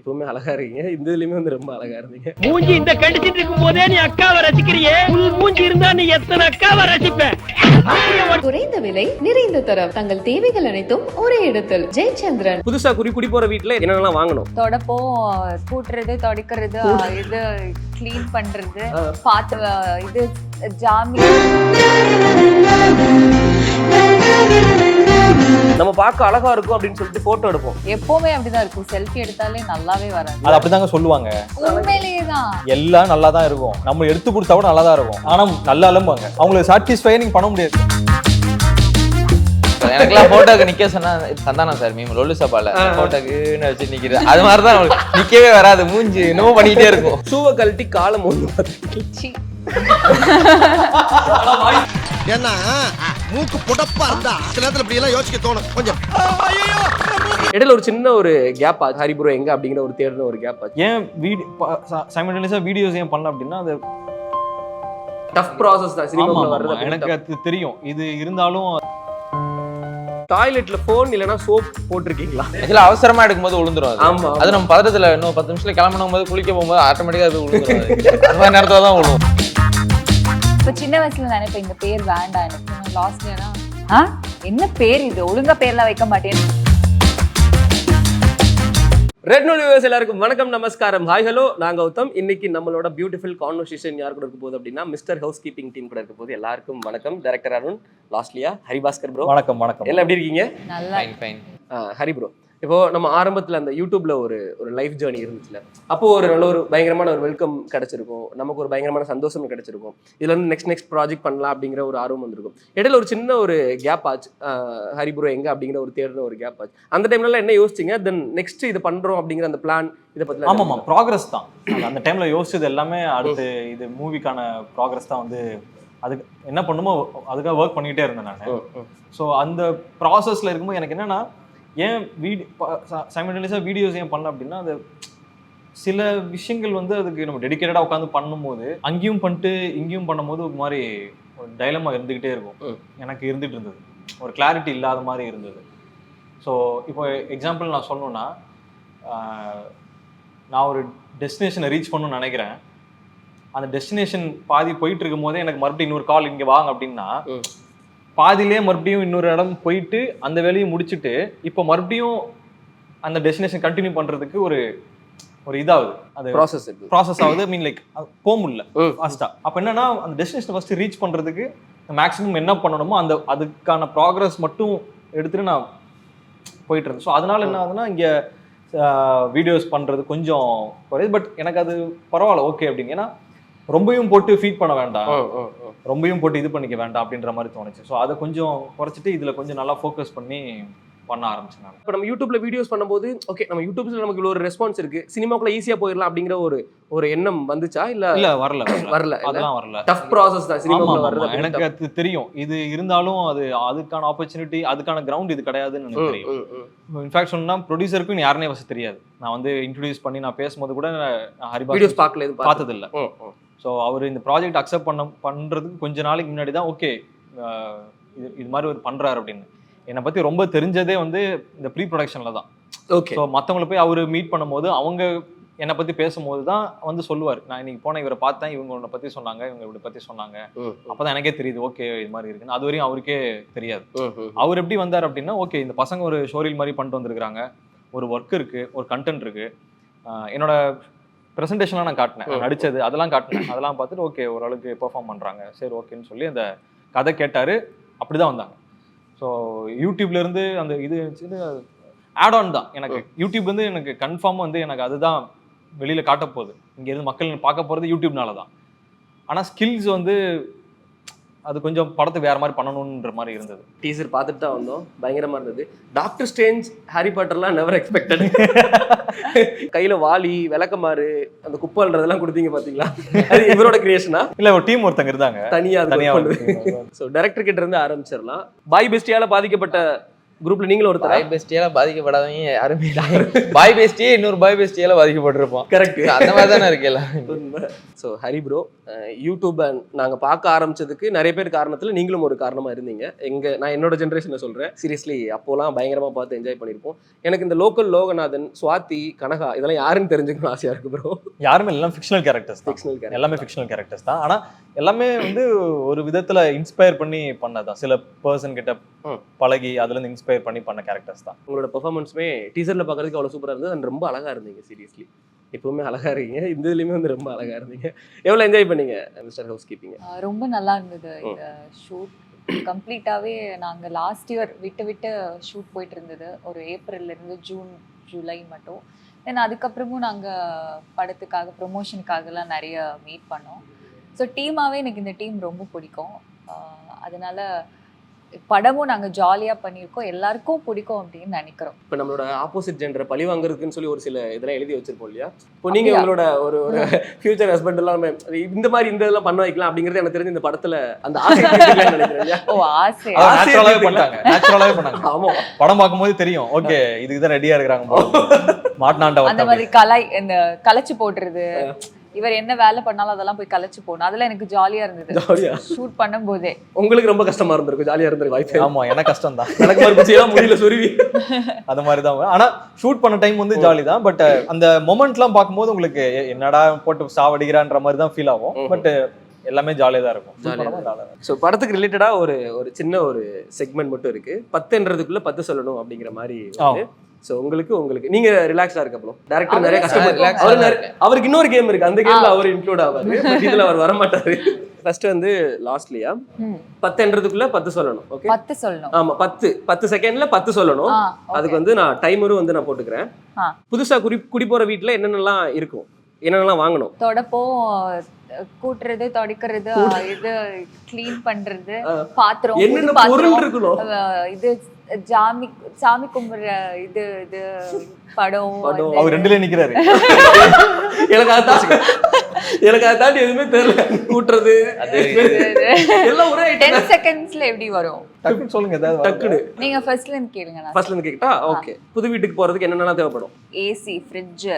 எப்பவுமே அழகா இருக்கீங்க. இந்த இதுலயுமே வந்து ரொம்ப அழகா இருந்தீங்க. மூஞ்சி இந்த கண்டிச்சிட்டு இருக்கும் போதே நீ அக்காவை ரசிக்கிறியே, உன் மூஞ்சி இருந்தா நீ எத்தனை அக்காவை ரசிப்ப? குறைந்த விலை நிறைந்த தரம் தங்கள் தேவைகள் அனைத்தும் ஒரே இடத்தில். ஜெயச்சந்திரன். புதுசா குடி போற வீட்டுல என்னென்னலாம் வாங்கணும்? தொடப்போம், கூட்டுறது, துடைக்கிறது, இது கிளீன் பண்றது, பாத்து இது ஜாமி. நம்ம பார்க்க அழகா இருக்கும் அப்படின்னு சொல்லிட்டு போட்டோ எடுப்போம். எப்பவுமே அப்படிதான் இருக்கும். செல்ஃபி எடுத்தாலே நல்லாவே வராது. அது அப்படிதாங்க சொல்லுவாங்க. உண்மையிலேயேதான் எல்லாம் நல்லா தான் இருக்கும், நம்ம எடுத்து கொடுத்தா கூட நல்லா தான் இருக்கும். ஆனா நல்லா இல்லம்பாங்க, அவங்களுக்கு சாட்டிஸ்ஃபை நீங்க பண்ண முடியாது. எனக்குலாம் போட்டோக்கு நிக்க சொன்னா சந்தானம் சார் மீம் லொல்லு சபால போட்டோக்குன்னு வச்சு நிக்கிறது, அது மாதிரிதான் நிக்கவே வராது, மூஞ்சி என்னமோ பண்ணிக்கிட்டே இருக்கும். ஷூவை கழட்டி காலம் ஒன்று ஏன்னா மூக்கு புடப்பா இருந்தா சில நேரத்துல இப்படி எல்லாம் யோசிக்க தோணும் கொஞ்சம். இடையில ஒரு சின்ன ஒரு கேப் ஆச்சு. ஹரி ப்ரோ எங்க அப்படிங்கிற ஒரு தேடுன ஒரு கேப் ஆச்சு. ஏன் சைமல்டேனியஸா வீடியோஸ் ஏன் பண்ணல அப்படின்னா, அது டஃப் ப்ராசஸ் தான் சினிமாக்குள்ள வர்றது. எனக்கு அது தெரியும். இது இருந்தாலும் டாய்லெட்ல போன் இல்லனா சோப் போட்டிருக்கீங்களா? ஆக்சுவலா அவசரமா எடுக்கும்போது விழுந்துரும். ஆமா, அது நம்ம பதட்டத்துல இன்னும் 10 நிமிஷத்துல கிளம்பணும் போது குளிக்க போகும்போது ஆட்டோமேட்டிக்கா அது விழுந்துரும். அந்த மாதிரி நேரத்துல தான் விழுவும். இப்ப சின்ன வயசுல நினைப்பேன் இந்த பேர் வேண்டாம் எனக்கு. லாஸ்ட் இயரா என்ன பேர் இது, ஒழுங்கா பேர்லாம் வைக்க மாட்டேன். ரெட் நோட் வியூவர்ஸ் எல்லாருக்கும் வணக்கம், நமஸ்காரம், ஹாய் ஹலோ. நான் கௌதம். இன்னைக்கு நம்மளோட பியூட்டிஃபுல் கான்வர்சேஷன் யார் கூட இருக்க போகுது அப்படின்னா மிஸ்டர் ஹவுஸ் கீப்பிங் டீம் கூட இருக்க போகுது. எல்லாருக்கும் வணக்கம். Director Arun, லாஸ்ட்லியா, Haribhaskar bro. வணக்கம் வணக்கம். எல்லாம் எப்படி இருக்கீங்க? நல்லா. ஃபைன். ஹரி ப்ரோ, இப்போ நம்ம ஆரம்பத்தில் அந்த யூடியூப்ல ஒரு லைஃப் ஜேர்னி இருந்துச்சுல, அப்போ ஒரு நல்ல ஒரு பயங்கரமான ஒரு வெல்கம் கிடைச்சிருக்கும், நமக்கு ஒரு பயங்கரமான சந்தோஷம் கிடைச்சிருக்கும். இதுல வந்து நெக்ஸ்ட் ப்ராஜெக்ட் பண்ணலாம் அப்படிங்கிற ஒரு ஆர்வம் வந்திருக்கும். இடையில ஒரு சின்ன ஒரு கேப் ஆச்சு. ஹரி ப்ரோ எங்க அப்படிங்கிற ஒரு தேடுன ஒரு கேப் ஆச்சு. அந்த டைம்ல என்ன யோசிச்சிங்க? தென் நெக்ஸ்ட் இது பண்றோம் அப்படிங்கிற அந்த பிளான் இதை பத்தி? ஆமாம், ப்ராக்ரஸ் தான். அந்த டைம்ல யோசிச்சது எல்லாமே அடுத்து இது மூவிக்கான ப்ராக்ரஸ் தான். வந்து அதுக்கு என்ன பண்ணுமோ அதுக்காக ஒர்க் பண்ணிக்கிட்டே இருந்தேன் நான். ஸோ அந்த ப்ராசஸ்ல இருக்கும்போது எனக்கு என்னன்னா, ஏன் சைமல்டேனியஸாக வீடியோஸ் ஏன் பண்ணல அப்படின்னா, அது சில விஷயங்கள் வந்து அதுக்கு நம்ம டெடிக்கேட்டடாக உட்காந்து பண்ணும்போது அங்கேயும் பண்ணிட்டு இங்கேயும் பண்ணும்போது ஒரு மாதிரி ஒரு டைலமா இருந்துக்கிட்டே இருக்கும். எனக்கு இருந்துகிட்டு இருந்தது, ஒரு கிளாரிட்டி இல்லாத மாதிரி இருந்தது. ஸோ இப்போ எக்ஸாம்பிள் நான் சொல்லணும்னா, நான் ஒரு டெஸ்டினேஷனை ரீச் பண்ணணும்னு நினைக்கிறேன். அந்த டெஸ்டினேஷன் பாதி போயிட்டு இருக்கும் போதே எனக்கு மறுபடியும் இன்னொரு கால் இங்கே வாங்க அப்படின்னா, பாதியிலே மறுபடியும் இன்னொரு இடம் போயிட்டு அந்த வேலையை முடிச்சுட்டு இப்போ மறுபடியும் அந்த டெஸ்டினேஷன் கண்டினியூ பண்றதுக்கு ஒரு இதாகுது. அது ப்ராசஸ் ஆகுது. மீன் லைக் போக முடியல ஃபாஸ்டா. அப்போ என்னன்னா, அந்த டெஸ்டினேஷன் ஃபர்ஸ்ட் ரீச் பண்றதுக்கு மேக்ஸிமம் என்ன பண்ணணுமோ அதுக்கான ப்ராக்ரஸ் மட்டும் எடுத்துட்டு நான் போயிட்டு இருந்தேன். ஸோ அதனால என்ன ஆகுதுன்னா, இங்கே வீடியோஸ் பண்றது கொஞ்சம் குறையுது. பட் எனக்கு அது பரவாயில்ல, ஓகே அப்படின்னு. ஏன்னா ரொம்பவும் போட்டு ஃபீட் பண்ண வேண்டாம், ரொம்பவும் போட்டு இது பண்ணிக்க வேண்டாம் அப்படின்ற மாதிரி தோணுச்சு. ஸோ அதை கொஞ்சம் குறைச்சிட்டு இதில் கொஞ்சம் நல்லா ஃபோக்கஸ் பண்ணி பண்ண ஆரம்பிச்சேன் நான். இப்போ நம்ம யூடியூப்ல வீடியோஸ் பண்ணும்போது ஓகே, நம்ம யூடியூப்ல நமக்கு ஒரு ரெஸ்பான்ஸ் இருக்கு, சினிமாக்குள்ள ஈஸியா போயிடலாம் அப்படிங்கிற ஒரு எண்ணம் வந்துச்சா? இல்ல வரல. அதெல்லாம் வரல. டஃப் ப்ராசஸ் தான் சினிமாக்குள்ள வர்றது. எனக்கு அது தெரியும். இது இருந்தாலும் அதுக்கான ஆப்பர்ச்சுனிட்டி, அதுக்கான கிரவுண்ட் இது கிடையாதுன்னு எனக்கு தெரியும். இன்ஃபேக்ட் சொன்னா ப்ரொடியூசருக்கும் யாருனே ஃபர்ஸ்ட் தெரியாது. நான் வந்து இன்ட்ரோடியூஸ் பண்ணி நான் பேசும்போது கூட ஹரிபாஸ் வீடியோஸ் பார்த்தது இல்லை. ஸோ அவர் இந்த ப்ராஜெக்ட் அக்செப்ட் பண்ணுறதுக்கு கொஞ்ச நாளைக்கு முன்னாடி தான் ஓகே இது மாதிரி ஒரு பண்ணுறாரு அப்படின்னு. என்னை பற்றி ரொம்ப தெரிஞ்சதே வந்து இந்த ப்ரீ ப்ரொடக்ஷனில் தான். ஓகே. ஸோ மற்றவங்களை போய் அவர் மீட் பண்ணும்போது அவங்க என்னை பற்றி பேசும்போது தான் வந்து சொல்லுவார், நான் இன்னைக்கு போன இவரை பார்த்தேன், இவங்க உன்னை பற்றி சொன்னாங்க, இவங்க இப்படி பற்றி சொன்னாங்க. அப்போ தான் எனக்கே தெரியுது ஓகே இது மாதிரி இருக்குன்னு. அது வரையும் அவருக்கே தெரியாது. அவர் எப்படி வந்தார் அப்படின்னா, ஓகே இந்த பசங்க ஒரு ஷோரீல் மாதிரி பண்ணிட்டு வந்திருக்கிறாங்க, ஒரு ஒர்க் இருக்குது, ஒரு கண்டென்ட் இருக்குது, என்னோட ப்ரெசன்டேஷன்லாம் நான் காட்டினேன், நடிச்சது அதெல்லாம் காட்டினேன். அதெல்லாம் பார்த்துட்டு ஓகே ஓரளவுக்கு பெர்ஃபார்ம் பண்ணுறாங்க, சரி ஓகேன்னு சொல்லி அந்த கதை கேட்டார். அப்படி தான் வந்தாங்க. ஸோ யூடியூப்லேருந்து அந்த இது ஆட் ஆன் தான். எனக்கு யூடியூப் வந்து எனக்கு கன்ஃபார்மாக வந்து எனக்கு அதுதான் வெளியில் காட்ட போகுது. இங்கேருந்து மக்கள் பார்க்க போகிறது யூடியூப்னால தான். ஆனால் ஸ்கில்ஸ் வந்து அது கொஞ்சம் படத்துக்கு வேற மாதிரி பண்ணணுன்ற மாதிரி இருந்தது. டீசர் பார்த்துட்டு தான் வந்தோம், பயங்கரமா இருந்தது. டாக்டர் ஸ்ட்ரேஞ்ச், ஹாரி பாட்டர்லாம் நெவர் எக்ஸ்பெக்டட். கையில வாளி, விளக்கமாறு, அந்த குப்பல்றதெல்லாம் கொடுத்தீங்க பாத்தீங்களா? அது இவரோட கிரியேஷனா? இல்ல ஒரு டீம் ஒருத்தங்க இருந்தாங்க தனியா. ஸோ டைரக்டர் கிட்ட இருந்து ஆரம்பிச்சிடலாம். பாய் பெஸ்டியால பாதிக்கப்பட்ட குரூப்ல நீங்களும் ஒருத்தர் பாய் பெஸ்டியால பாதிக்கப்படாதவங்க யாருமே இல்லை. பாய் பெஸ்டியே இன்னொரு பாய் பெஸ்டியால பாதிக்கப்பட்டிருப்போம். கரெக்ட். அந்த மாதிரி தானே இருக்கு எல்லாம். ஸோ ஹரி ப்ரோ, யூடியூப்பை நாங்கள் பார்க்க ஆரம்பிச்சதுக்கு நிறைய பேர் காரணத்தில் நீங்களும் ஒரு காரணமாக இருந்தீங்க. நான் என்னோட ஜென்ரேஷனில் சொல்கிறேன். சீரியஸ்லி அப்போலாம் பயங்கரமாக பார்த்து என்ஜாய் பண்ணியிருப்போம். எனக்கு இந்த லோக்கல் லோகநாதன், சுவாதி, கனகா இதெல்லாம் யாருன்னு தெரிஞ்சுக்கணும் ஆசையாக இருக்கு ப்ரோ. யாருமே எல்லாம் ஃபிக்ஷனல் கேரக்டர்ஸ் தான். ஃபிக்ஷனல் கேரக்டர் எல்லாமே ஃபிக்ஷனல் கேரக்டர்ஸ் தான். ஆனா எல்லாமே வந்து ஒரு விதத்துல இன்ஸ்பயர் பண்ணி பண்ணதான். சில பர்சன் கிட்ட பழகி அதுல இருந்து இன்ஸ்பயர் பண்ணி பண்ண கேரக்டர்ஸ் தான். உங்களோட பெர்ஃபார்மன்ஸுமே டீசர்ல பார்க்கறதுக்கு அவ்வளோ சூப்பராக இருந்தது. அண்ட் ரொம்ப அழகா இருந்தீங்க. சீரியஸ்லி எப்பவுமே அழகா இருக்கீங்க. இந்த இதுலயுமே வந்து ரொம்ப அழகா இருந்தீங்க. எவ்வளோ என்ஜாய் பண்ணீங்க மிஸ்டர் ஹவுஸ் கீப்பிங்? ரொம்ப நல்லா இருந்தது இந்த ஷூட். கம்ப்ளீட்டாகவே நாங்கள் லாஸ்ட் இயர் விட்டு ஷூட் போயிட்டு இருந்தது. ஒரு ஏப்ரல்லேருந்து ஜூன் ஜூலை மட்டும். தென் அதுக்கப்புறமும் நாங்கள் படத்துக்காக ப்ரொமோஷனுக்காகலாம் நிறைய மீட் பண்ணோம். ஸோ டீமாகவே எனக்கு இந்த டீம் ரொம்ப பிடிக்கும். அதனால படமும் நாங்கள் ஜாலியாக பண்ணியிருக்கோம், எல்லாருக்கும் பிடிக்கும் அப்படின்னு நினைக்கிறோம். இப்போ நம்மளோட ஆப்போசிட் ஜெண்டரை பழி வாங்குறதுக்குன்னு சொல்லி ஒரு சில இதெல்லாம் எழுதி வச்சிருப்போம் இல்லையா? இப்போ நீங்கள் உங்களோட ஒரு ஃபியூச்சர் ஹஸ்பண்ட் எல்லாம் இந்த மாதிரி இந்த இதெல்லாம் பண்ண வைக்கலாம் அப்படிங்கிறது எனக்கு தெரிஞ்சு இந்த படத்துல அந்த ஆசை நினைக்கிறேன். ஓ ஆசை நேச்சுரலாவே பண்ணாங்க. ஆமா, படம் பார்க்கும்போது தெரியும், ஓகே இதுக்கு தான் ரெடியா இருக்கிறாங்க மாட்னாண்ட அந்த மாதிரி இந்த கலைச்சு போட்டுறது, இவர் என்ன வேலை பண்ணாலும் அதெல்லாம் போய் கலைச்சு போகணும். அதெல்லாம் எனக்கு ஜாலியா இருந்தது ஷூட் பண்ணும் போதே. உங்களுக்கு ரொம்ப கஷ்டமா இருந்திருக்கும், ஜாலியா இருந்திருக்கு வாய்ப்பு. ஆமா, எனக்கு கஷ்டம் தான். எனக்கு மறுபடியும் முடியல சொருவி அந்த மாதிரி தான். ஆனா ஷூட் பண்ண டைம் வந்து ஜாலி தான். பட் அந்த மொமெண்ட்லாம் பார்க்கும்போது உங்களுக்கு என்னடா போட்டு சாவடிக்கிறான்ற மாதிரி தான் ஃபீல் ஆகும். பட் எல்லாமே ஜாலியாக தான் இருக்கும். ஸோ படத்துக்கு ரிலேட்டடாக ஒரு சின்ன ஒரு செக்மெண்ட் மட்டும் இருக்கு. 10ன்றதுக்குள்ள 10 சொல்லணும் அப்படிங்கிற மாதிரி. ஸோ உங்களுக்கு நீங்க ரிலாக்ஸா இருக்க ப்ரோ. டைரக்டர் நிறைய கஷ்டப்பட்டு அவருக்கு இன்னொரு கேம் இருக்கு, அந்த கேம்ல அவர் இன்க்ளூட் ஆவாரு. இதுல அவர் வர மாட்டாரு. ஃபர்ஸ்ட் வந்து லாஸ்ட்லியா 10ன்றதுக்குள்ள 10 சொல்லணும். ஓகே 10 சொல்லணும். ஆமா, 10 செகண்ட்ல 10 சொல்லணும். அதுக்கு வந்து நான் டைமரும் வந்து நான் போட்டுக்கிறேன். புதுசா குடி போற வீட்டுல என்னென்னலாம் இருக்கும், என்னென்னலாம் வாங்கணும்? தொடப்போம், கூட்டுறது, துடைக்கிறது, இது கிளீன் பண்றது, பாத்திரம், என்னென்ன பொருள் இருக்கணும், இது சாமி கும்பிடுற இது படம். அவர் ரெண்டுல நிக்கிறாரு. எனக்கு அதை தாண்டி எதுவுமே தெரியல. கூட்டுறது எல்லாம் ஒரே 10 செகண்ட்ஸ்ல எப்படி வரும்? டக்குன்னு சொல்லுங்க. டக்குனு நீங்க ஃபர்ஸ்ட்ல இருந்து கேளுங்க. ஃபர்ஸ்ட்ல இருந்து கேட்டா ஓகே. புது வீட்டுக்கு போறதுக்கு என்னென்னலாம் தேவைப்படும்? ஏசி, ஃப்ரிட்ஜ்,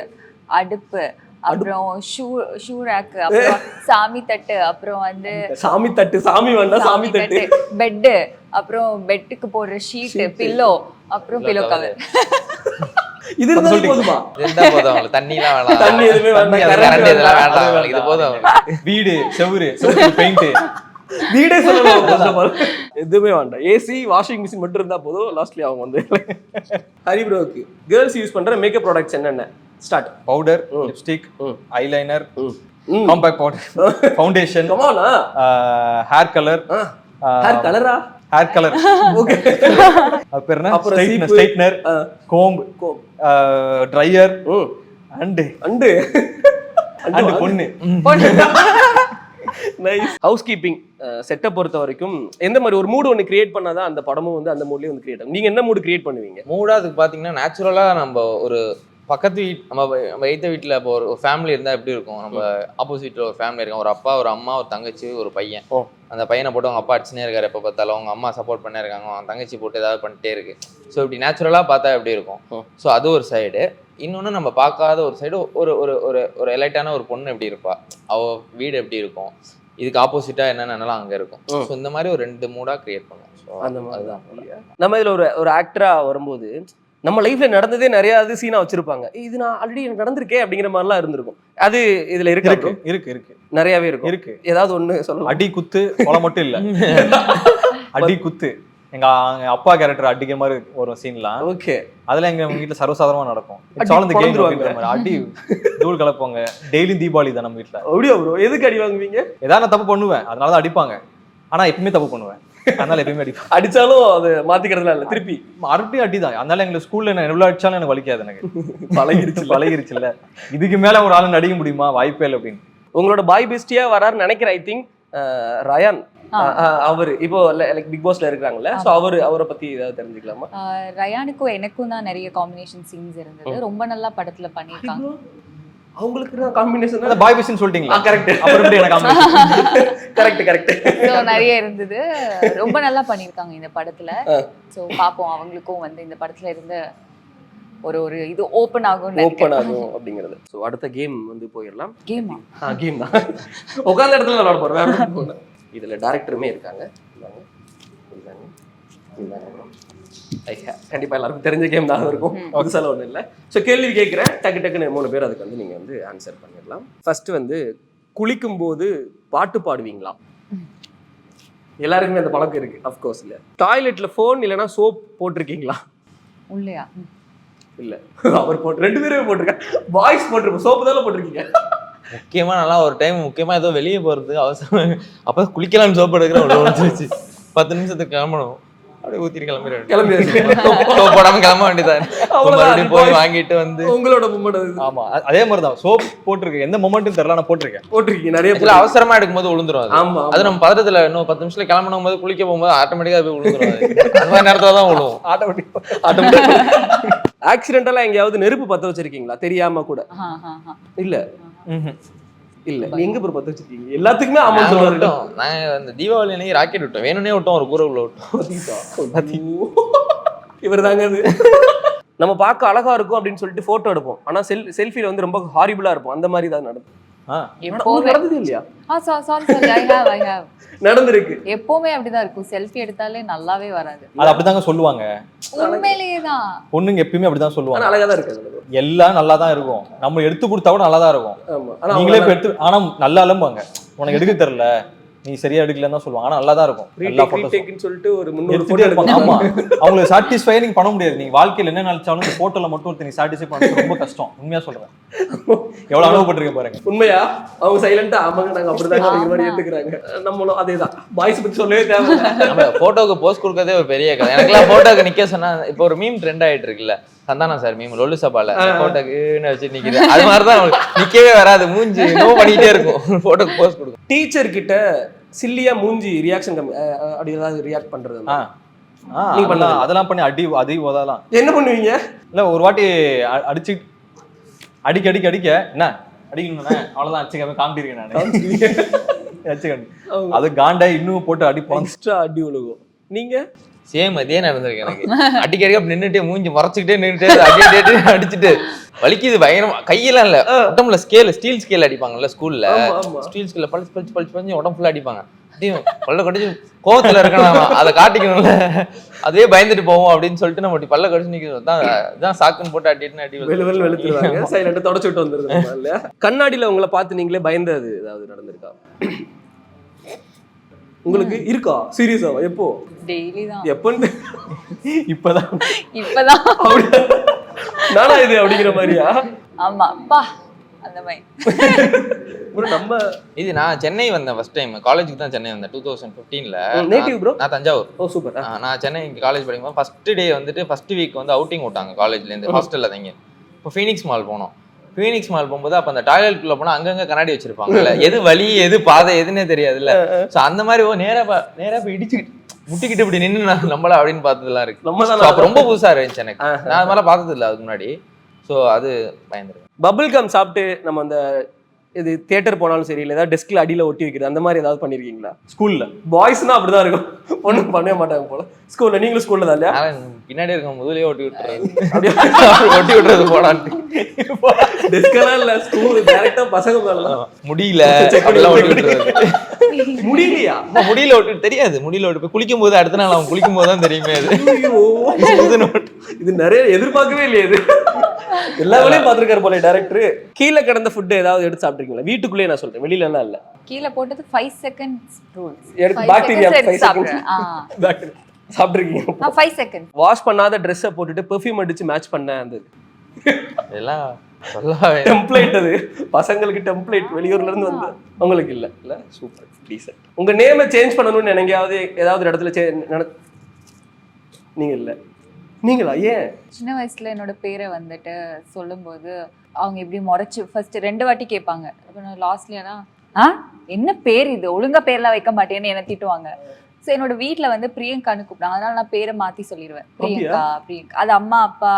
அடுப்பு, அப்புறம் ஷூ ரேக், அப்புறம் சாமி தட்டு, அப்புறம் வந்து சாமி தட்டு, சாமி வேண்டாம், சாமி தட்டு, பெட், அப்புறம் பெட்டுக்கு போடுற ஷீட், பில்லோ, அப்புறம் பில்லோ கவர். இது இருந்தா போதுமா? இதுதான் போதும் அவங்களுக்கு. தண்ணிலாம் வேணாம், தண்ணி எதுவுமே வேண்டாம், கரண்ட் இதெல்லாம் வேண்டாம், இது போதும் அவங்களுக்கு. வீடு, செவுரு, பெயிண்ட், வீடே சொல்லலாம், எதுவுமே வேண்டாம். ஏசி, வாஷிங் மிஷின் மட்டும் இருந்தா போதும். லாஸ்ட்லி அவங்க வந்து ஹரி ப்ரோக்கு கேர்ள்ஸ் யூஸ் பண்ற மேக்கப் ப்ராடக்ட்ஸ் என்னென்ன? Start. Powder, lipstick, eyeliner, compact powder, foundation, hair colour. Hair கலரா? Hair colour, okay. அப்புறம் ஸ்ட்ரைட்னர், கோம்ப், ட்ரையர், அண்டு பொண்ணு. நைஸ். ஹவுஸ் கீப்பிங் செட்டை பொறுத்த வரைக்கும் எந்த மாதிரி ஒரு மூடு ஒன்று கிரியேட் பண்ணாதான் அந்த படமும் வந்து அந்த மூட்லயே வந்து கிரியேட் ஆகும். நீங்க என்ன மூடு கிரியேட் பண்ணுவீங்க? மூடா அதுக்கு பாத்தீங்கன்னா நேச்சுரலா நம்ம ஒரு பக்கத்து நம்ம எய்த்த வீட்டில் இப்போ ஒரு ஃபேமிலி இருந்தால் எப்படி இருக்கும்? நம்ம ஆப்போசிட்டில் ஒரு ஃபேமிலி இருக்கும், ஒரு அப்பா, ஒரு அம்மா, ஒரு தங்கச்சி, ஒரு பையன். அந்த பையனை போட்டு அவங்க அப்பா அடிச்சுனே இருக்காரு எப்போ பார்த்தாலும், அவங்க அம்மா சப்போர்ட் பண்ணே இருக்காங்க, அவங்க தங்கச்சி போட்டு ஏதாவது பண்ணிட்டே இருக்கு. ஸோ இப்படி நேச்சுரலாக பார்த்தா எப்படி இருக்கும்? ஸோ அது ஒரு சைடு. இன்னொன்று நம்ம பார்க்காத ஒரு சைடு, ஒரு ஒரு ஒரு ஒரு எலைட்டான ஒரு பொண்ணு எப்படி இருப்பா, அவள் வீடு எப்படி இருக்கும், இதுக்கு ஆப்போசிட்டாக என்னென்னலாம் அங்கே இருக்கும். ஸோ இந்த மாதிரி ஒரு 2 மூடாக கிரியேட் பண்ணுவோம். ஸோ அந்த மாதிரி தான் நம்ம இதில் ஒரு ஆக்டராக வரும்போது நம்ம லைஃப்ல நடந்ததே நிறைய சீனா வச்சிருப்பாங்க. இது நான் ஆல்ரெடி எனக்கு நடந்திருக்கேன் அப்படிங்கிற மாதிரிலாம் இருந்திருக்கும். அது இதுல இருக்கு நிறையவே இருக்கு. ஏதாவது ஒண்ணு சொல்லலாம்? அடி குத்து கொலை மட்டும் இல்ல, அடி குத்து. எங்க அப்பா கேரக்டர் அடிக்கிற மாதிரி ஒரு சீன்லாம் ஓகே, அதெல்லாம் எங்க வீட்டுல சர்வசாதாரணமா நடக்கும். அடி தூள் கலப்பாங்க. டெய்லி தீபாவளி தான் நம்ம வீட்டுல. அப்படியே ப்ரோ, எதுக்கு அடி வாங்குவீங்க? ஏதாவது நான் தப்பு பண்ணுவேன், அதனாலதான் அடிப்பாங்க. ஆனா எப்பவுமே தப்பு பண்ணுவேன், அதனால எப்பயுமே அடிப்பேன். அடிச்சாலும் அது மாத்திக்கிறதுலாம் இல்ல, திருப்பி மறுபடியும் அடிதான். அதனால எங்களுக்கு ஸ்கூல்ல என்ன எவ்வளவு அடிச்சாலும் எனக்கு வலிக்காது. எனக்கு பழகிருச்சு இல்ல, இதுக்கு மேல ஒரு ஆளு அடிக்க முடியுமா? வாய்ப்பே இல்லை அப்படின்னு. உங்களோட பாய் பெஸ்டியா வராருன்னு நினைக்கிறேன். ஐ திங்க் ரயான் அவரு இப்போ லைக் பிக் பாஸ்ல இருக்காங்கல்ல, சோ அவரை பத்தி ஏதாவது தெரிஞ்சுக்கலாமா? ரயானுக்கும் எனக்கும் தான் நிறைய காம்பினேஷன் சீன்ஸ் இருந்தது. ரொம்ப நல்லா படத்துல பண்ணிருக்காங்க. அவங்களுக்கு காம்பினேஷன் அந்த பாய் பீஸ்னு சொல்லிட்டீங்களா? கரெக்ட். அப்புறம் எப்படி எனக்கு காம்பினேஷன்? கரெக்ட். ஸோ நிறைய இருந்தது. ரொம்ப நல்லா பண்ணியிருக்காங்க இந்த படத்துல. ஸோ பார்ப்போம் அவங்களுக்கும் வந்து இந்த படத்துல இருந்த ஒரு இது ஓப்பன் ஆகும் அப்படிங்கிறது. ஸோ அடுத்த கேம் வந்து போயிடலாம். கேமா? கேம் தான். உட்கார்ந்த இடத்துல விளையாட போறோம், வேற ஒன்றும் போகல. இதுல டைரக்டருமே இருக்காங்க. கண்டிப்பா எல்லாருக்கும் தெரிஞ்ச கேம் தான் இருக்கும், புதுசால ஒன்றும் இல்லை. ஸோ கேள்வி கேட்குறேன், டக்குன்னு 3 பேர் அதுக்கு வந்து நீங்க வந்து ஆன்சர் பண்ணிடலாம். ஃபர்ஸ்ட் வந்து குளிக்கும் போது பாட்டு பாடுவீங்களா? எல்லாருக்குமே அந்த பழக்கம் இருக்கு, அஃப்கோர்ஸ். இல்லை டாய்லெட்ல ஃபோன் இல்லைன்னா சோப் போட்டிருக்கீங்களா? உள்ளையா? இல்ல அவர் போட்டு 2 பேருமே போட்டிருக்காங்க. பாய்ஸ் போட்டிருப்போம், சோப்பு தானே போட்டிருக்கீங்க. முக்கியமா நல்லா ஒரு டைம் முக்கியமா ஏதோ வெளியே போறது அவசரம், அப்ப குளிக்கலாம்னு சோப்பு எடுக்கிறேன். 10 நிமிஷத்துக்கு கிளம்பணும், அப்படியே ஊத்திட்டு கிளம்பிடுறேன். போடாம கிளம்ப வேண்டியதான். மறுபடியும் போய் வாங்கிட்டு வந்து உங்களோட மொமெண்ட். ஆமா அதே மாதிரிதான் சோப் போட்டிருக்கேன், எந்த மொமெண்ட்டும் தெரியல, நான் போட்டிருக்கீங்க நிறைய. அவசரமா எடுக்கும்போது விழுந்துரும். ஆமா, அது நம்ம பதட்டத்துல இன்னும் 10 நிமிஷத்துல கிளம்பணும் போது குளிக்க போகும்போது ஆட்டோமேட்டிக்கா போய் விழுந்துரும். அந்த மாதிரி நேரத்துல தான் விழுவும். ஆட்டோமேட்டிக். ஆக்சிடென்டலா எங்கேயாவது நெருப்பு பத்த வச்சிருக்கீங்களா தெரியாம கூட? இல்ல இல்ல, எங்க ப்ரோ பத்த வச்சிருக்கீங்க? எல்லாத்துக்குமே ஆமா சொல்லுவாங்க. நாங்க அந்த தீபாவளி அன்னைக்கு ராக்கெட் விட்டோம், வேணும்னே விட்டோம், ஒரு கூரை உள்ள விட்டோம். இவர் தாங்க அது. நம்ம பார்க்க அழகா இருக்கும் அப்படின்னு சொல்லிட்டு போட்டோ எடுப்போம், ஆனா செல்ஃபில வந்து ரொம்ப ஹாரிபிளா இருப்போம். அந்த மாதிரி தான் நடக்கும். நடந்தது இல்லையா? நடந்திருக்கு. எப்பவுமே அப்படிதான் இருக்கும். செல்ஃபி எடுத்தாலே நல்லாவே வராது. அது அப்படிதாங்க சொல்லுவாங்க. உண்மையிலேயே தான் பொண்ணுங்க எப்பயுமே அப்படிதான் சொல்லுவாங்க. அழகா தான் இருக்கு, எல்லாம் நல்லா தான் இருக்கும், நம்ம எடுத்து கொடுத்தா கூட நல்லா தான் இருக்கும். ஆமா, நீங்களே இப்ப எடுத்து, ஆனா நல்லா அலம்புவாங்க, உனக்கு எடுக்க தெரியல, நீ சரியா எடுக்கலன்னு தான் சொல்லுவாங்க. ஆனா நல்லா தான் இருக்கும். எல்லா போட்டோஸும் சொல்லிட்டு ஒரு 300 போட்டோ எடுப்பாங்க. ஆமா, அவங்களுக்கு சாட்டிஸ்ஃபை நீங்க பண்ண முடியாது. நீங்க வாழ்க்கையில என்ன நினைச்சாலும் இந்த போட்டோல மட்டும் ஒருத்தர் நீ சாட்டிஸ்ஃபை பண்ணது ரொம்ப கஷ்டம். உண்மையா சொல்றேன். எவ்வளவு அனுபவப்பட்டிருக்கேன் பாருங்க. உண்மையா? அவங்க சைலண்டா ஆமாங்க நாங்க அப்படிதான் அப்படிங்கிற மாதிரி ஏத்துக்கிறாங்க. நம்மளும் அதேதான். பாய்ஸ் பத்தி சொல்லவே தேவை. நம்ம போட்டோக்கு போஸ்ட் கொடுக்கறதே ஒரு பெரிய கதை. எனக்குலாம் போட்டோக்கு நிக்க சொன்னா, இப்போ ஒரு மீம் ட்ரெண்ட் ஆயிட்டு இருக்குல்ல, சந்தானா சார் மீம், லொல்லு சபால போட்டோக்குன்னு வச்சு நிக்குது. அது மாதிரிதான் நிக்கவே வராது, மூஞ்சி நோ பண்ணிட்டே இருக்கும் போட்டோக்கு போஸ்ட் கொடுக்கும். டீச்சர் கிட்ட சில்லியா மூஞ்சி ரியாக்ஷன் அப்படி ஏதாவது ரியாக்ட் பண்றது நீங்க பண்ணலாம். அதெல்லாம் பண்ணி அடி உதலாம். என்ன பண்ணுவீங்க? இல்ல ஒரு வாட்டி அடிச்சு அடிக்க என்ன அடிக்கணும்னா அவ்வளவுதான், அடிச்சுக்காம காமிட்டிருக்கேன் நானு. அடிச்சுக்கணும் அது காண்டா இன்னும் போட்டு அடிப்போம், எக்ஸ்ட்ரா அடி விழுகும். நீங்க? சேம் அதே நடந்திருக்கு எனக்கு. அடிக்கடி அப்படி நின்றுட்டே மூஞ்சி மறைச்சிக்கிட்டே நின்றுட்டே அடிச்சுட்டு வலிக்குது பயங்கரமா. கையெல்லாம் இல்ல, உடம்புல ஸ்டீல் ஸ்கேல் அடிப்பாங்கல்ல ஸ்கூல்ல, ஸ்டீல் ஸ்கேல்ல பழிச்சு உடம்பு ஃபுல்லா அடிப்பாங்க. பல்ல கடிச்சு கோவத்துல இருக்கணும், அதை காட்டிக்கணும்ல, அதே பயந்துட்டு போவோம் அப்படின்னு சொல்லிட்டு நம்ம பல்ல கடிச்சு நிக்கிறோம். சாக்குன்னு போட்டு அடி வெளுத்துருவாங்க. சைலண்டா தொடச்சு விட்டு வந்துருங்க. கண்ணாடியில உங்களை பார்த்து நீங்களே பயந்தது ஏதாவது நடந்திருக்கா உங்களுக்கு? இருக்கா? சீரியஸா? எப்போ? டெய்லி தான். எப்பன்னு? இப்பதான் நானா இது அப்படிங்கிற மாதிரியா? ஆமா பா, அந்த மாதிரி. நம்ம இது நான் சென்னை வந்தேன் ஃபர்ஸ்ட் டைம், காலேஜுக்கு தான் சென்னை வந்தேன் 2015ல. Native bro? நான் தஞ்சாவூர். ஓ சூப்பர். நான் சென்னை காலேஜ் படிக்கும்போது ஃபர்ஸ்ட் டே வந்துட்டு ஃபர்ஸ்ட் வீக் வந்து அவுட்டிங் விட்டாங்க காலேஜ்ல இருந்து, ஹாஸ்டல்ல தங்கி. இப்போ ஃபீனிக்ஸ் மால் போனோம். ஃபீனிக்ஸ் மால் போகும்போது அப்ப அந்த டாய்லெட்குள்ள போனா அங்கங்க கண்ணாடி வச்சிருப்பாங்கல்ல, எது வழி எது பாதை எதுன்னே தெரியாதுல்ல. சோ அந்த மாதிரி நேரா போய் இடிச்சுக்கிட்டு முட்டிக்கிட்டு இப்படி நின்று நம்மளா அப்படின்னு பார்த்ததுலாம் இருக்கு. அப்ப ரொம்ப புதுசா இருந்துச்சு எனக்கு, நான் அது மாதிரி பார்த்தது இல்லை அதுக்கு முன்னாடி. ஸோ அது பயந்துருக்கு. பபிள் கம் சாப்பிட்டு நம்ம அந்த இது தியேட்டர் போனாலும் சரி, இல்லை ஏதாவது டெஸ்க்ல அடியில ஒட்டி வைக்கிறது அந்த மாதிரி ஏதாவது பண்ணிருக்கீங்களா? ஸ்கூல்ல பாய்ஸ்னா அப்படிதான் இருக்கும், பொண்ணு பண்ணவே மாட்டாங்க போல. ஸ்கூல்ல நீங்களும் ஸ்கூல்ல தான் இல்லையா? பின்னாடி இருக்க முதலே ஒட்டி விட்டுறது, ஒட்டி விட்டுறது போடான்ட்டு. டெஸ்கெல்லாம் இல்ல, ஸ்கூல் டைரக்டா பசங்க மேல முடியல ஒட்டி விட்டுறது. முடியலையா? முடியல ஒட்டி தெரியாது, முடியல ஒட்டி போய் குளிக்கும் போது அடுத்த நாள் அவன் குளிக்கும் போது தான் தெரியுமே அது. இது நிறைய எதிர்பார்க்கவே இல்லையா? இது எல்லா வேலையும் பாத்துருக்காரு போல டைரக்டர். கீழே கிடந்த ஃபுட் ஏதாவது எடுத்து சாப்பிட்டுருக்கீங்களா? வீட்டுக்குள்ளேயே நான் சொல்றேன், வெளியில எல்லாம் இல்ல. கீழே போட்டது 5 செகண்ட்ஸ் ரூல்ஸ். பாக்டீரியா 5 செகண்ட்ஸ் சாப்பிடுறேன். சாப்பிட்டுருக்கீங்க? 5 செகண்ட். வாஷ் பண்ணாத ட்ரெஸ்ஸை போட்டுட்டு பெர்ஃப்யூம் அடிச்சு மேட்ச் பண்ண அந்த இதெல்லாம் டெம்ப்ளேட், அது பசங்களுக்கு டெம்ப்ளேட் வெளியூர்ல இருந்து வந்து உங்களுக்கு இல்ல இல்ல. Super decent. உங்க நேமை சேஞ்ச் பண்ணணும்னு நினைக்காவது ஏதாவது இடத்துல நீங்க இல்ல? நீங்களா? ஏன்? சின்ன வயசுல என்னோட பேரை வந்துட்டு சொல்லும்போது அவங்க எப்படி முறைச்சு ஃபர்ஸ்ட் 2 வாட்டி கேட்பாங்க. அப்புறம் லாஸ்ட்லனா என்ன பேர் இது, ஒழுங்கா பேர்லாம் வைக்க மாட்டேன்னு என்ன திட்டுவாங்க. ஸோ என்னோட வீட்டில் வந்து பிரியங்கான்னு கூப்பிட்டாங்க, அதனால நான் பேரை மாற்றி சொல்லிடுவேன், பிரியங்கா. அது அம்மா அப்பா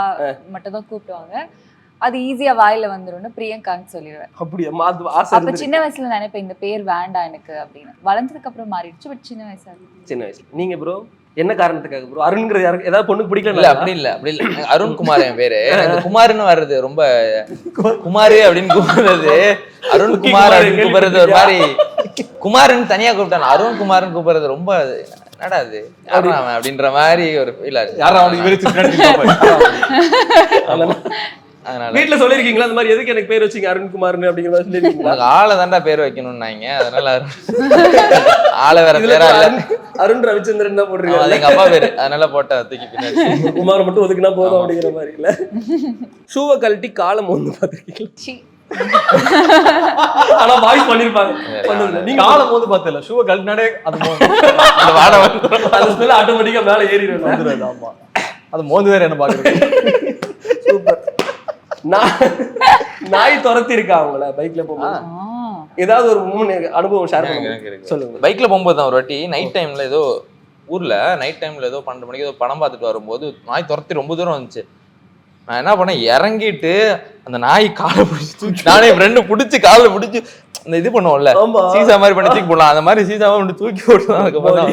மட்டும் தான் கூப்பிடுவாங்க. அது ஈஸியா வாயில வந்துரும்னு பிரியங்கான்னு சொல்லிடுவேன். அப்படியா அது ஆசை அப்ப இருந்துச்சு சின்ன வயசுல நினைப்பேன் இந்த பேர் வேண்டாம் எனக்கு அப்படின்னு. வளர்ந்ததுக்கு அப்புறம் மாறிடுச்சு. பட் சின்ன வயசா சின்ன வயசுல. நீங்க ப்ரோ என்ன காரணத்துக்காக ப்ரோ அருண்ங்கிறது யாருக்கு ஏதாவது பொண்ணுக்கு இல்ல பிடிக்கல? அப்படி இல்ல அருண்குமார் என் பேரு. எனக்கு குமார்னு வர்றது ரொம்ப குமாரு அப்படின்னு கூப்பிடுறது, அருண்குமார் அப்படின்னு கூப்பிடுறது ஒரு மாதிரி, குமார்னு தனியா கூப்பிட்டான் அருண்குமார்னு கூப்பிடுறது ரொம்ப என்னடா அது யாரா அவன் அப்படின்ற மாதிரி ஒரு ஃபீல் ஆச்சு. யாரும் அவனுக்கு அதனால வீட்டுல சொல்லிருக்கீங்களா அந்த மாதிரி எதுக்கு எனக்கு பேர் வச்சீங்க அருண்குமார்னு அப்படிங்கிற மாதிரி சொல்லிருக்கீங்களா? உனக்கு ஆளை தாண்டா பேர் வைக்கணும்னாங்க, அதனால ஆளை வேற பேரா இல்ல, அருண் ரவிச்சந்திரன் தான் போடுறீங்க. அது எங்க அப்பா பேரு, அதனால போட்ட தூக்கி பின்னாடி குமார் மட்டும் ஒதுக்குனா போதும் அப்படிங்கிற மாதிரி இல்ல. ஷூவை கழட்டி காலம் வந்து பாத்துருக்கீங்களா? ஆனா வாய்ஸ் பண்ணிருப்பாங்க. நீங்க ஆளும் போது பார்த்தல ஷூவை கழட்டினாலே அது அந்த வாடை வந்துரும். அந்த ஸ்மெல் ஆட்டோமேட்டிக்கா மேல ஏறிடும். வந்துருது. ஆமா, அது மோந்து வேற என்ன பாக்குறது. சூப்பர். நாய் துரத்தி இருக்கா அவங்கள பைக்ல போகும்போது? ஏதாவது ஒரு அனுபவம் ஷேர் பண்ணுங்க. சொல்லுங்க. பைக்ல போகும்போது தான் ஒரு வாட்டி நைட் டைம்ல ஏதோ ஊர்ல நைட் டைம்ல ஏதோ 12 மணிக்கு ஏதோ படம் பார்த்துட்டு வரும்போது நாய் துரத்தி ரொம்ப தூரம் வந்துச்சு. நான் என்ன பண்ணேன், இறங்கிட்டு அந்த நாய் காலை பிடிச்சி நானே ஃப்ரெண்டு பிடிச்சி காலில் பிடிச்சி இந்த இது பண்ணுவோம்ல சீசா மாதிரி பண்ணி தூக்கி போடலாம், அந்த மாதிரி சீசா மாதிரி தூக்கி போட்டு அதுக்கப்புறம்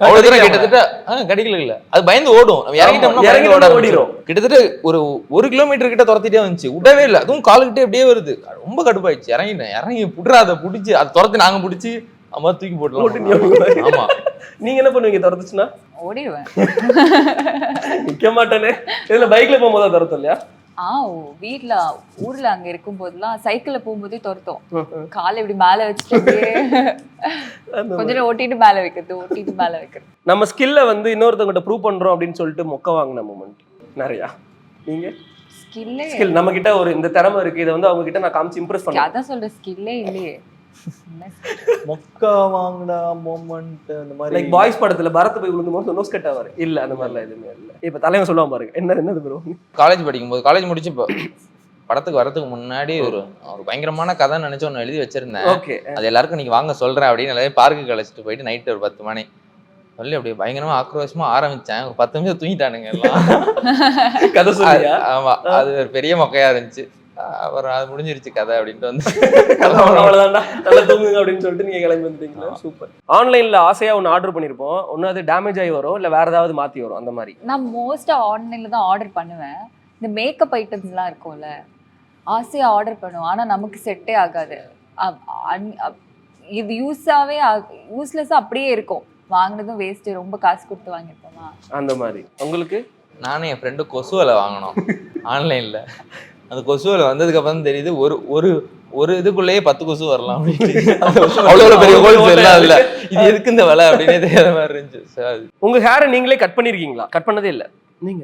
அவ்வளவு தூரம் கிட்டத்தட்ட கடிக்கல இல்ல, அது பயந்து ஓடும். நம்ம இறங்கிட்டோம்னா ஓடிடும். கிட்டத்தட்ட ஒரு 1 கிலோமீட்டர் கிட்ட துரத்திட்டே வந்துச்சு, விடவே இல்லை, அதுவும் காலுக்கிட்டே அப்படியே வருது. ரொம்ப கடுப்பாயிடுச்சு. இறங்கி புடுறா அதை பிடிச்சி அதை துரத்தி நாங்க பிடிச்சி அம்மா தூக்கி போட்டுலாம். ஆமா, நீங்க என்ன பண்ணுவீங்க துரத்துச்சுன்னா? ஓடிடுவேன். நிக்க மாட்டேனே. இதுல பைக்ல போகும்போது துரத்தும் இல்லையா? வீட்ல ஊர்ல அங்க இருக்கும் போதெல்லாம் சைக்கிள்ல போகும்போதே துரத்தோம். காலை இப்படி மேல வச்சுட்டு கொஞ்ச நேரம் ஓட்டிட்டு மேல வைக்கிறது. நம்ம ஸ்கில்ல வந்து இன்னொருத்தவங்கிட்ட ப்ரூவ் பண்றோம் அப்படின்னு சொல்லிட்டு மொக்க வாங்கின மொமெண்ட் நிறையா. நீங்க ஸ்கில் நம்ம கிட்ட ஒரு இந்த திறமை இருக்கு, இதை வந்து அவங்க கிட்ட நான் காமிச்சு இம்ப்ரெஸ் பண்ணேன். அதான் சொல்ற ஸ்கில்லே இல்லையே. மொக்கா வாங்கின மொமெண்ட் அந்த மாதிரி லைக் பாய்ஸ் படத்துல பரத் போய் விழுந்து நோஸ் கட் ஆவாரு இல்ல, அந்த மாதிரிலாம் எதுவுமே இல்ல. இப்ப தலைவன் சொல்லுவான் பாருங்க, என்னது ப்ரோ? காலேஜ் படிக்கும்போது, காலேஜ் முடிச்சு இப்போ படத்துக்கு வரதுக்கு முன்னாடி ஒரு பயங்கரமான கதை நினைச்சு ஒன்று எழுதி வச்சிருந்தேன். அது எல்லாருக்கும் நீங்க வாங்க சொல்றேன் அப்படின்னு எல்லாரும் பார்க்கு கழிச்சிட்டு போயிட்டு நைட்டு ஒரு 10 மணி சொல்லி அப்படியே பயங்கரமா ஆக்ரோஷமா ஆரம்பிச்சேன். ஒரு 10 நிமிஷம் தூங்கிட்டானுங்க எல்லாம். கதை சொல்லியா? ஆமா, அது ஒரு பெரிய மொக்கையா இருந்துச்சு. அப்புறம் அது முடிஞ்சிருச்சு கதை அப்படின்ட்டு வந்து அவ்வளவுதான்டா நல்லா தூங்குங்க அப்படின்னு சொல்லிட்டு நீங்க கிளம்பி வந்துட்டீங்களா? சூப்பர். ஆன்லைன்ல ஆசையா ஒன்று ஆர்டர் பண்ணிருப்போம், ஒன்னு அது டேமேஜ் ஆகி வரும் இல்ல வேற ஏதாவது மாத்தி வரும். அந்த மாதிரி நான் மோஸ்டா ஆன்லைன்ல தான் ஆர்டர் பண்ணுவேன். இந்த மேக்கப் ஐட்டம்ஸ்லாம் இருக்கும்ல, ஆசையா ஆர்டர் பண்ணுவோம், ஆனா நமக்கு செட்டே ஆகாது. இது யூஸ்லெஸ்ஸா அப்படியே இருக்கும். வாங்கினதும் வேஸ்ட், ரொம்ப காசு கொடுத்து வாங்கிருப்போமா அந்த மாதிரி. உங்களுக்கு? நானும் என் ஃப்ரெண்டு கொசுவலை வாங்கினோம் ஆன்லைன்ல. அந்த கொசுவலை வந்ததுக்கு அப்புறம் தெரியுது ஒரு இதுக்குள்ளேயே 10 கொசு வரலாம் அப்படின்னு. அவ்வளவு பெரிய ஹோல்சேல் இல்ல, இது எதுக்கு இந்த விலை அப்படின்னே தெரியாத மாதிரி இருந்துச்சு. உங்க ஹேரை நீங்களே கட் பண்ணிருக்கீங்களா? கட் பண்ணதே இல்ல நீங்க?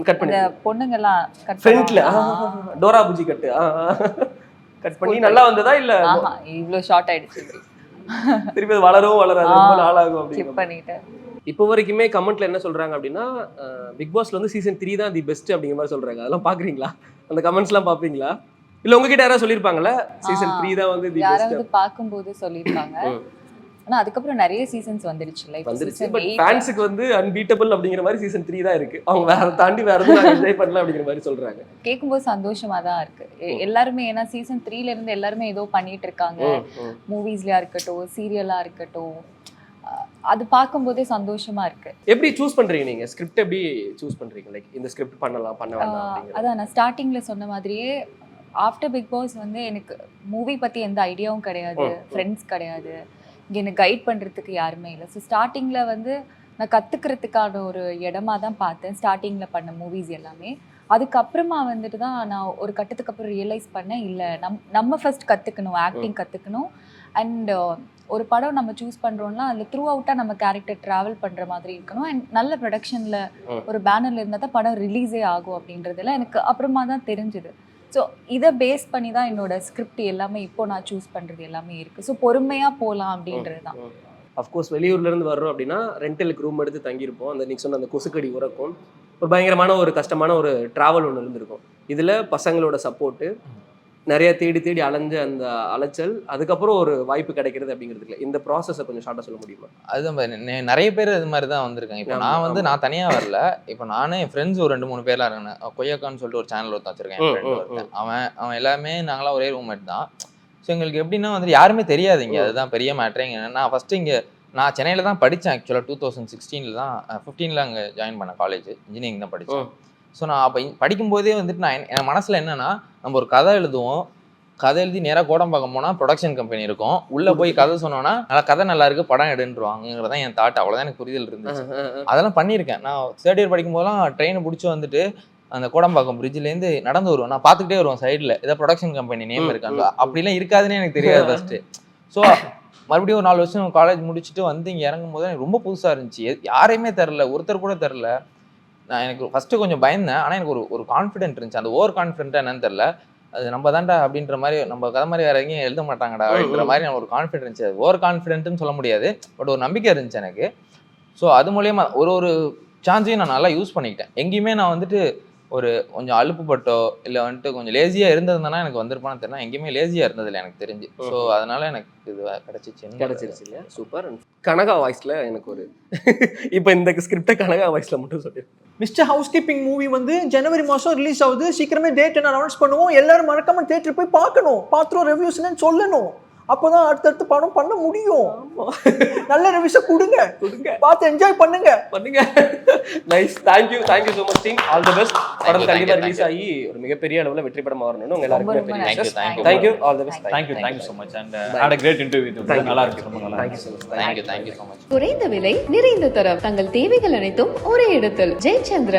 கட் பண்ணி பொண்ணுங்க எல்லாம் ஃப்ரண்ட்ல டோரா புஜி கட் பண்ணி நல்லா வந்ததா இல்ல இவ்ளோ ஷார்ட் ஆயிடுச்சு? திருப்பி அது வளரவும் வளராது, ரொம்ப நாளாகும் அப்படின்னு பண்ணிட்டேன். இப்போ வரைக்குமே கமெண்ட்ல என்ன சொல்றாங்க அப்படின்னா, பிக் பாஸ்ல வந்து சீசன் 3 தான் தி பெஸ்ட் அப்படிங்கிற மாதிரி சொல்றாங்க. அதெல்லாம் பாக்குறீங்களா? அந்த கமெண்ட்ஸ் எல்லாம் பாப்பீங்களா? இல்ல உங்ககிட்ட யாராவது சொல்லிருப்பாங்கல்ல சீசன் 3 தான் வந்து தி பெஸ்ட்? யாராவது பாக்கும்போது சொல்லிருப்பாங்க. ஆனா அதுக்கப்புறம் நிறைய சீசன்ஸ் வந்துருச்சுல. பட் ஃபேன்ஸ்க்கு வந்து அன்பீட்டபிள் அப்படிங்கிற மாதிரி சீசன் 3 தான் இருக்கு. அவங்க வேற தாண்டி வேற எதுவும் என்ஜாய் பண்ணல அப்படிங்கிற மாதிரி சொல்றாங்க. கேட்கும்போது சந்தோஷமா தான் இருக்கு. எல்லாருமே ஏன்னா சீசன் 3ல இருந்து எல்லாருமே ஏதோ பண்ணிட்டு இருக்காங்க. மூவிஸ்லயா இருக்கட்டும், சீரியலா இருக்கட்டும், அது பார்க்கும்போதே சந்தோஷமா இருக்கு. எப்படி சூஸ் பண்றீங்க நீங்க? ஸ்கிரிப்ட் எப்படி சூஸ் பண்றீங்க? லைக் இந்த ஸ்கிரிப்ட் பண்ணலாம் பண்ண வேண்டாம் அப்படிங்கறது. அதான் நான் ஸ்டார்டிங்ல சொன்ன மாதிரியே ஆஃப்டர் பிக் பாஸ் வந்து எனக்கு மூவி பத்தி எந்த ஐடியாவும் கிடையாது, ஃப்ரெண்ட்ஸ் கிடையாது, இங்க எனக்கு கைட் பண்றதுக்கு யாருமே இல்லை. ஸோ ஸ்டார்டிங்ல வந்து நான் கத்துக்கிறதுக்கான ஒரு இடமா தான் பார்த்தேன் ஸ்டார்டிங்ல பண்ண மூவிஸ் எல்லாமே. அதுக்கப்புறமா வந்துட்டு தான் நான் ஒரு கட்டத்துக்கு அப்புறம் ரியலைஸ் பண்ணேன், இல்லை நம்ம ஃபர்ஸ்ட் கற்றுக்கணும், ஆக்டிங் கற்றுக்கணும். அண்ட் ஒரு படம் நம்ம சூஸ் பண்ணுறோம்னா அதில் த்ரூ அவுட்டாக நம்ம கேரக்டர் ட்ராவல் பண்ணுற மாதிரி இருக்கணும். அண்ட் நல்ல ப்ரொடக்ஷனில் ஒரு பேனரில் இருந்தால் தான் படம் ரிலீஸே ஆகும் அப்படின்றதுல எனக்கு அப்புறமா தான் தெரிஞ்சுது. ஸோ இதை பேஸ் பண்ணி தான் என்னோட ஸ்கிரிப்ட் எல்லாமே இப்போ நான் சூஸ் பண்ணுறது எல்லாமே இருக்குது. ஸோ பொறுமையாக போகலாம் அப்படின்றது தான். அஃப்கோர்ஸ் வெளியூர்லேருந்து வர்றோம் அப்படின்னா ரெண்டலுக்கு ரூம் எடுத்து தங்கியிருப்போம். அந்த நீங்கள் சொன்ன அந்த கொசுக்கடி உறக்கும் ஒரு பயங்கரமான ஒரு கஷ்டமான ஒரு ட்ராவல் ஒன்று இருந்திருக்கும். இதில் பசங்களோட சப்போர்ட்டு நிறைய தேடி தேடி அலைஞ்ச அந்த அலைச்சல், அதுக்கப்புறம் ஒரு வாய்ப்பு கிடைக்கிறது அப்படிங்கிறதுல இந்த ப்ராசஸை கொஞ்சம் ஷார்ட்டாக சொல்ல முடியுமா? அதுதான் நிறைய பேர் இது மாதிரி தான் வந்திருக்காங்க. இப்போ நான் வந்து நான் தனியாக வரல. இப்போ நானும் என் ஃப்ரெண்ட்ஸ் ஒரு 2-3 பேர்லாம் இருக்காங்க. கொய்யாக்கான்னு சொல்லிட்டு ஒரு சேனல் ஒருத்தன் வச்சிருக்கேன் என் ஃப்ரெண்ட் ஒருத்தன். அவன் எல்லாமே நாங்களாம் ஒரே ரூம்மேட் தான். ஸோ எங்களுக்கு எப்படின்னா வந்து யாருமே தெரியாது இங்கே. அதுதான் பெரிய மேட்ரே. நான் ஃபஸ்ட்டு இங்கே நான் சென்னையில் தான் படித்தேன். ஆக்சுவலாக 2016 தான் 15ல் அங்கே ஜாயின் பண்ணேன் காலேஜ். இன்ஜினியரிங் தான் படித்தேன். ஸோ நான் அப்போ படிக்கும்போதே வந்துட்டு நான் என் மனசில் என்னென்னா, நம்ம ஒரு கதை எழுதுவோம், கதை எழுதி நேராக கோடம்பாக்கம் போனால் ப்ரொடக்ஷன் கம்பெனி இருக்கும், உள்ளே போய் கதை சொன்னோன்னா நல்லா கதை நல்லா இருக்குது படம் எடுன்றுவாங்கிறது தான் என் தாட். அவ்வளோதான் எனக்கு புரிதல் இருந்துச்சு. அதெல்லாம் பண்ணியிருக்கேன். நான் 3rd இயர் படிக்கும்போதெல்லாம் ட்ரெயினை பிடிச்சி வந்துட்டு அந்த கோடம்பாக்கம் பிரிட்ஜிலேருந்து நடந்து வருவேன். நான் பார்த்துக்கிட்டே வருவேன் சைடில் ஏதோ ப்ரொடக்ஷன் கம்பெனி நேம் இருக்காங்க. அப்படிலாம் இருக்காதுன்னு எனக்கு தெரியாது ஃபஸ்ட்டு. ஸோ மறுபடியும் ஒரு 4 வருஷம் காலேஜ் முடிச்சுட்டு வந்து இங்கே இறங்கும் போது எனக்கு ரொம்ப புதுசாக இருந்துச்சு. யாரையுமே தெரில, ஒருத்தர் கூட தெரில. நான் எனக்கு ஃபஸ்ட்டு கொஞ்சம் பயந்தேன். ஆனால் எனக்கு ஒரு கான்ஃபிடென்ட் இருந்துச்சு. அந்த ஓவர் கான்ஃபிடென்ட்டாக என்னன்னு தெரில. அது நம்ம தான்டா அப்படின்ற மாதிரி, நம்ம கதை மாதிரி வேற எங்கேயும் எழுத மாட்டாங்கடா அப்படின்ற மாதிரி நான் ஒரு கான்ஃபிடென்ட் இருந்துச்சு. ஓவர் கான்ஃபிடென்ட்னு சொல்ல முடியாது, பட் ஒரு நம்பிக்கை இருந்துச்சு எனக்கு. ஸோ அது மூலயமா ஒரு சான்ஸையும் நான் நல்லா யூஸ் பண்ணிக்கிட்டேன். எங்கேயுமே நான் வந்துட்டு ஒரு கொஞ்சம் அலுப்புப்பட்டோ இல்லை வந்துட்டு கொஞ்சம் லேசியாக இருந்ததுன்னா எனக்கு வந்திருப்பான்னு தெரியல. எங்கேயுமே லேசியாக இருந்ததில்லை எனக்கு தெரிஞ்சு. ஸோ அதனால எனக்கு இது கிடைச்சிருச்சு இல்லையா? சூப்பர். கனகா வாய்ஸில் எனக்கு ஒரு இப்போ இந்த ஸ்கிரிப்டை கனகா வாய்ஸில் மட்டும் சொல்லியிருக்கேன். மிஸ்டர் ஹவுஸ் கீப்பிங் மூவி வந்து ஜனவரி மாதம் ரிலீஸ் ஆகுது. சீக்கிரமே டேட் அனௌன்ஸ் பண்ணுவோம். எல்லாரும் மறக்காம தியேட்டர் போய் பார்க்கணும், பார்த்துரும் ரிவ்யூஸ்ன்னு சொல்லணும். அப்போதான் அடுத்தடுத்து படம் பண்ண முடியும். நல்ல ரிவ்யூஸை கொடுங்க, பார்த்து என்ஜாய் பண்ணுங்க. Nice. Thank you so much team. All the best. படம் கண்டிப்பாக ரிலீஸ் ஆகி ஒரு மிகப்பெரிய அளவில் வெற்றி படமாக வரணும்னு உங்க எல்லாருக்குமே பெரிய thank you. All the best. Thank you so much and had a great interview. நல்லா இருக்கு, ரொம்ப நல்லா இருக்கு. Thank you so much. குறைந்த விலை நிறைந்த தரம் தங்கள் தேவைகள் அனைத்தும் ஒரே இடத்தில். ஜெயச்சந்திரன்.